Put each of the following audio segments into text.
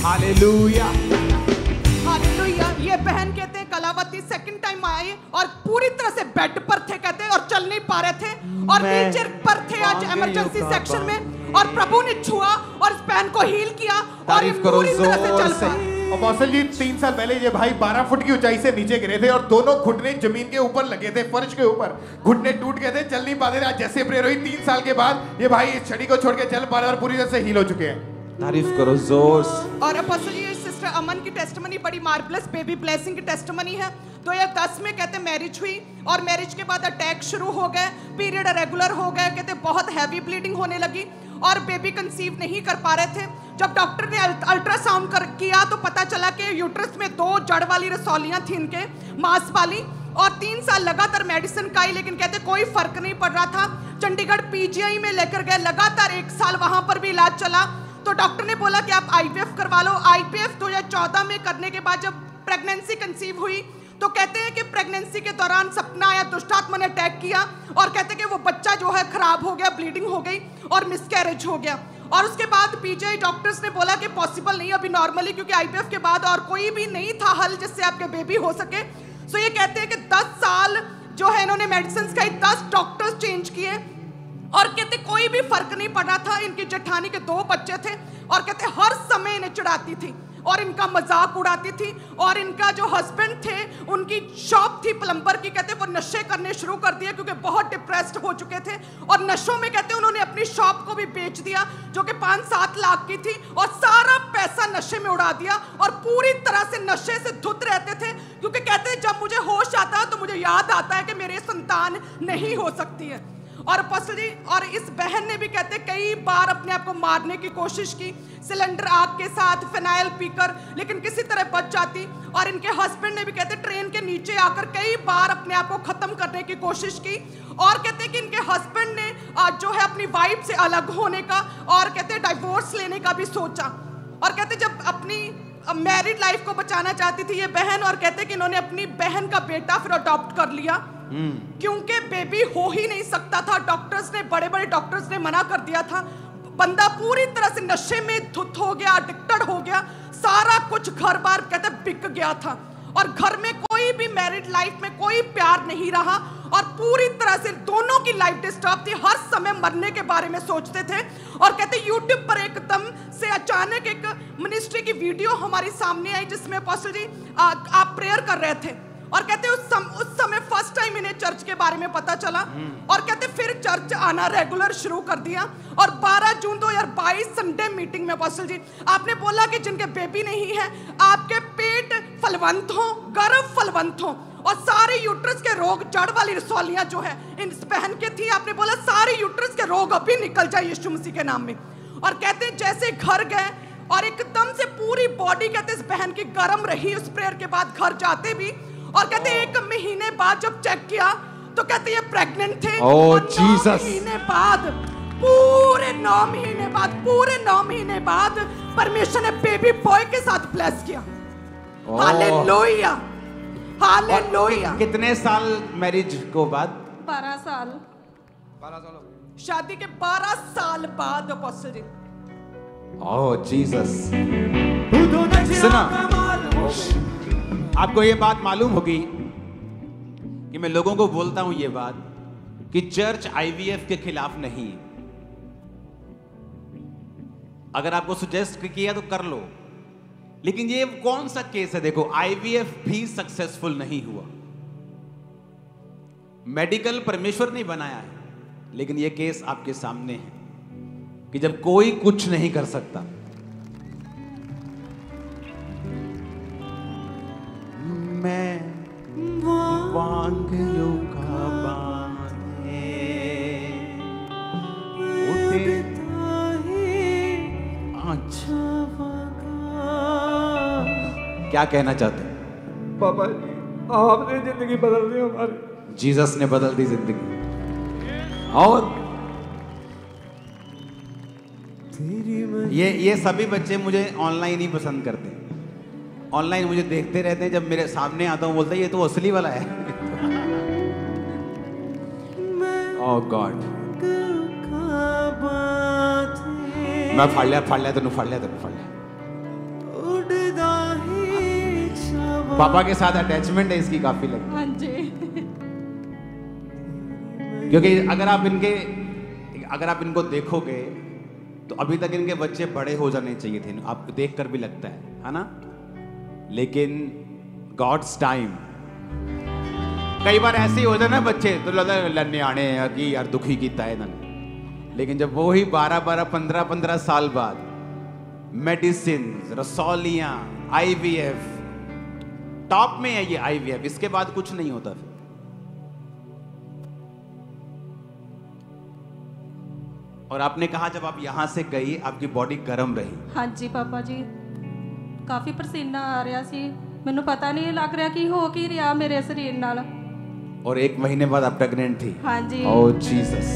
Hallelujah. Hallelujah. ये बहन कहते हैं कलावती सेकंड टाइम आए और पूरी तरह से बेड पर थे कहते हैं, और चल नहीं पा रहे थे और व्हीलचेयर पर थे आज इमरजेंसी सेक्शन में, और प्रभु ने छुआ और इस बहन को हील किया और ये पूरी तरह से चल पाए। अपोस्टल जी 3 साल पहले ये भाई 12 फुट की ऊंचाई से नीचे गिरे थे और दोनों घुटने जमीन के ऊपर लगे थे, फर्श के ऊपर घुटने टूट गए थे, चल नहीं पाते थे। आज जैसे प्रेयर हुई 3 साल के बाद ये भाई इस छड़ी को छोड़ के चल पा रहे और पूरी तरह से हील हो चुके हैं। तारीफ करो जोर से। और अपोस्टल जी सिस्टर अमन की टेस्टिमनी बड़ी मार्वलस बेबी ब्लेसिंग की टेस्टिमनी है। 2010 में कहते मैरिज हुई और मैरिज के बाद अटैक शुरू हो गए, पीरियड रेगुलर हो गए, कहते बहुत हैवी ब्लीडिंग होने लगी और बेबी कंसीव नहीं कर पा रहे थे। जब डॉक्टर ने अल्ट्रासाउंड किया तो पता चला कि यूट्रस में 2 जड़ वाली रसौलियां थी इनके, मांस वाली, और 3 साल लगातार मेडिसिन खाई लेकिन कहते कोई फर्क नहीं पड़ रहा था। चंडीगढ़ पीजीआई में लेकर गए, लगातार 1 साल वहां पर भी इलाज चला तो डॉक्टर ने बोला कि आप आईवीएफ करवा लो। आईवीएफ 2014 में करने के बाद जब प्रेगनेंसी कंसीव हुई तो कहते हैं कि प्रेगनेंसी के दौरान सपना आया, दुष्टात्मा ने अटैक किया और कहते हैं कि वो बच्चा जो है खराब हो गया, ब्लीडिंग हो गई और मिसकैरेज हो गया। और उसके बाद पीजीआई डॉक्टर्स ने बोला कि पॉसिबल नहीं अभी नॉर्मली, क्योंकि आईवीएफ के बाद और कोई भी नहीं था हल जिससे आपके बेबी हो सके। सो ये कहते हैं कि 10 साल जो है इन्होंने मेडिसिन खाई, 10 डॉक्टर्स चेंज किए और कहते कोई भी फर्क नहीं पड़ रहा था। इनकी जेठानी के 2 बच्चे थे और कहते हर समय इन्हें चिढ़ाती थी और इनका मजाक उड़ाती थी। और इनका जो हस्बैंड थे उनकी शॉप थी प्लम्बर की, कहते वो नशे करने शुरू कर दिए क्योंकि बहुत डिप्रेस्ड हो चुके थे और नशों में कहते उन्होंने अपनी शॉप को भी बेच दिया जो कि 5-7 लाख की थी और सारा पैसा नशे में उड़ा दिया और पूरी तरह से नशे से धुत रहते थे, क्योंकि कहते जब मुझे होश आता है तो मुझे याद आता है कि मेरे संतान नहीं हो सकती है। और अपोस्टल जी और इस बहन ने भी कहते कई बार अपने आप को मारने की कोशिश की, सिलेंडर आग के साथ फिनाइल पीकर, लेकिन किसी तरह बच जाती। और इनके हस्बैंड ने भी कहते ट्रेन के नीचे आकर कई बार अपने आप को खत्म करने की कोशिश की। और कहते कि इनके हस्बैंड ने जो है अपनी वाइफ से अलग होने का और कहते डिवोर्स लेने का भी सोचा। और कहते जब अपनी मैरिड लाइफ को बचाना चाहती थी ये बहन, और कहते कि इन्होंने अपनी बहन का बेटा फिर अडॉप्ट कर लिया क्योंकि बेबी हो ही नहीं सकता था। डॉक्टर्स ने, बड़े बड़े डॉक्टर्स ने मना कर दिया था। बंदा पूरी तरह से नशे में धुत हो गया, एडिक्टेड हो गया, सारा कुछ घर बार कहते बिक गया था और घर में कोई भी मैरिड लाइफ में कोई प्यार नहीं रहा और पूरी तरह से दोनों की लाइफ डिस्टर्ब थी, हर समय मरने के बारे में सोचते थे। और कहते यूट्यूब पर एकदम से अचानक एक मिनिस्ट्री की वीडियो हमारी सामने आई जिसमें अपोस्टल जी आप प्रेयर कर रहे थे और कहते उस समय फर्स्ट टाइम इन्हें चर्च के बारे में पता चला और कहते फिर चर्च आना रेगुलर शुरू कर दिया। और 12 जून 2022 संडे मीटिंग में अपोस्टल जी आपने बोला कि जिनके बेबी नहीं है आपके पेट फलवंत हो, गर्भ फलवंत हो और सारे यूट्रस के रोग, जड़ वाली रसौलियां जो है इन बहन के थी, आपने बोला सारे यूट्रस के रोग अभी निकल जाए यीशु मसीह के नाम में। और कहते जैसे घर गए और एकदम से पूरी बॉडी कहते इस बहन की गर्म रही उस प्रेयर के बाद घर जाते भी। और कहते 1 महीने बाद जब चेक किया तो कहते ये प्रेग्नेंट थे। ओह जीसस। 9 महीने बाद, पूरे 9 महीने बाद, पूरे 9 महीने बाद परमेश्वर ने बेबी बॉय के साथ ब्लेस किया। Hallelujah, hallelujah. कितने साल मैरिज को बाद? 12 साल। 12 साल शादी के 12 साल बाद अपोस्टल जी। ओह जीसस। सुना, आपको ये बात मालूम होगी कि मैं लोगों को बोलता हूं ये बात कि चर्च आईवीएफ के खिलाफ नहीं है। अगर आपको सजेस्ट किया तो कर लो, लेकिन ये कौन सा केस है? देखो, आईवीएफ भी सक्सेसफुल नहीं हुआ। मेडिकल परमेश्वर ने बनाया है, लेकिन ये केस आपके सामने है कि जब कोई कुछ नहीं कर सकता, मैं वांगलों का बाने अच्छा क्या कहना चाहते हैं? पापा जी आपने जिंदगी बदल दी हमारी। जीसस ने बदल दी जिंदगी। और ये सभी बच्चे मुझे ऑनलाइन ही पसंद करते हैं। ऑनलाइन मुझे देखते रहते हैं, जब मेरे सामने आता हूँ बोलते हैं ये तो असली वाला है। ओह गॉड, मैं फाड़ लिया तेन, फाड़ लिया। पापा के साथ अटैचमेंट है इसकी काफी लगती हाँ जी। क्योंकि अगर आप इनको देखोगे तो अभी तक इनके बच्चे बड़े हो जाने चाहिए थे, आपको देखकर भी लगता है ना। लेकिन गॉड्स टाइम, कई बार ऐसे ही हो जाए ना बच्चे तो लगता है लन्ने आने कि यार दुखी कीता है इन्होंने। लेकिन जब वो ही 12-12, 15-15 साल बाद मेडिसिन, रसौलियां, IVF, टॉप में है ये IVF, इसके बाद कुछ नहीं होता फिर। और आपने कहा जब आप यहां से गई आपकी बॉडी गर्म रही। हाँ जी पापा जी, काफी पसीना आ रहा सी, मैनू पता नहीं लग रहा कि हो की रहा मेरे शरीर नाल। और 1 महीने बाद आप प्रेग्नेंट थी। हाँ जी। ओह जीसस,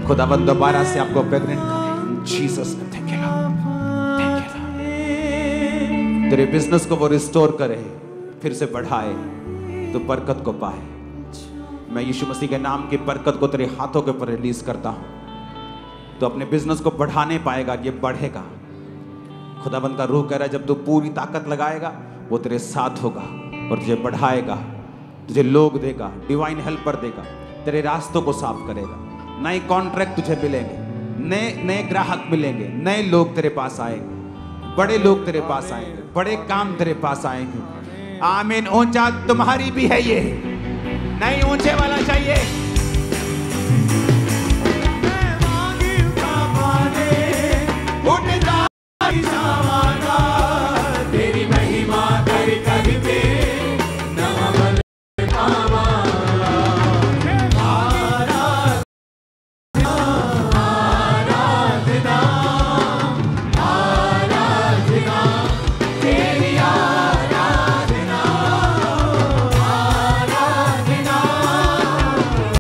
खुदावंद दोबारा से आपको प्रेग्नेंट करे जीसस ने। Thank you Lord, thank you. तेरे बिजनेस को वो रिस्टोर करे, फिर से बढ़ाए, तो बरकत को पाए। मैं यीशु मसीह के नाम की बरकत को तेरे हाथों के ऊपर रिलीज करता हूं। तो अपने बिजनेस को बढ़ाने पाएगा, ये बढ़ेगा। खुदाबंद का रूह कह रहा है जब तू पूरी ताकत लगाएगा वो तेरे साथ होगा और तुझे बढ़ाएगा, तुझे लोग देगा, डिवाइन हेल्पर देगा, तेरे रास्तों को साफ करेगा। नए कॉन्ट्रैक्ट तुझे मिलेंगे, नए ग्राहक मिलेंगे, नए लोग तेरे पास आएंगे, बड़े लोग तेरे पास आएंगे, बड़े काम तेरे पास आएंगे। आमीन। ऊंचा तुम्हारी भी है ये, नहीं ऊंचे वाला चाहिए। उठता